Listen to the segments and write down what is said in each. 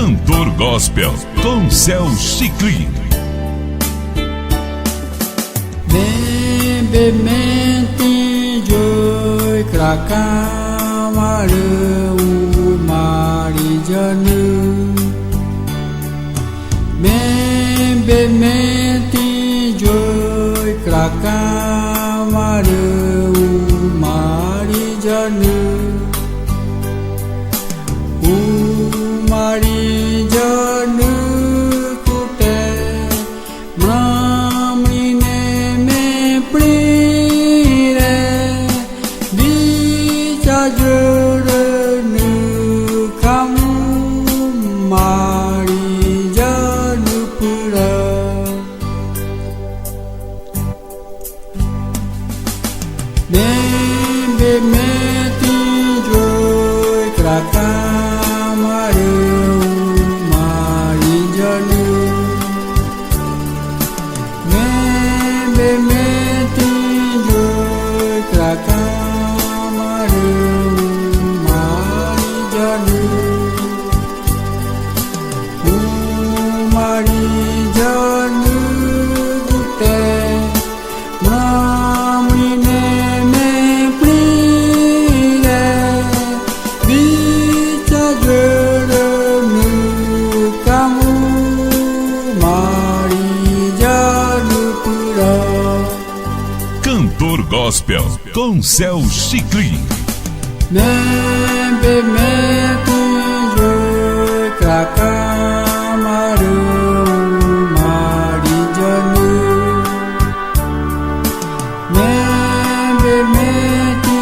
Cantor Gospel com Céu Chiclin. Bemente joy krakamaru marijanu. Bemente joy krakamaru marijanu. Marijanu kute mramine me plire dijajurnu kamu marijanu pura. Bemente joy krakamaru marijanu. Bemente joy krakamaru marijanu. Marijanu gute mamine me plire dijajurnu kamu marijanu pura. Cantor Gospel com Céu Chiclin. Bemente joy krakamaru marijanu. Bemente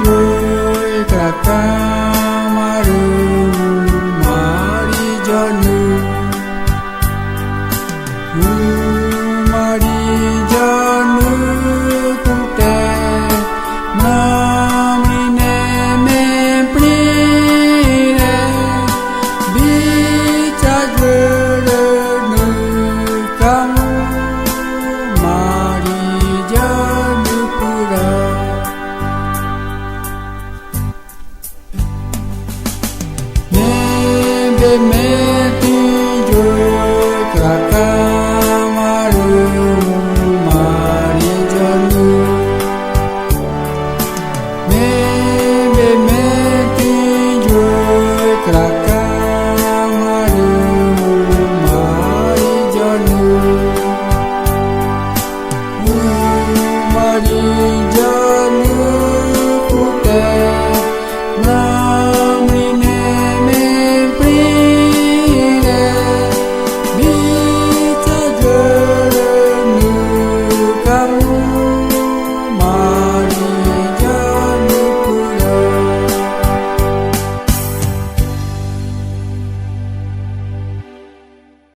joy krakamaru marijanu. Marijanu kute namine me plire dijajurnu kamu marijanu pura. Bemente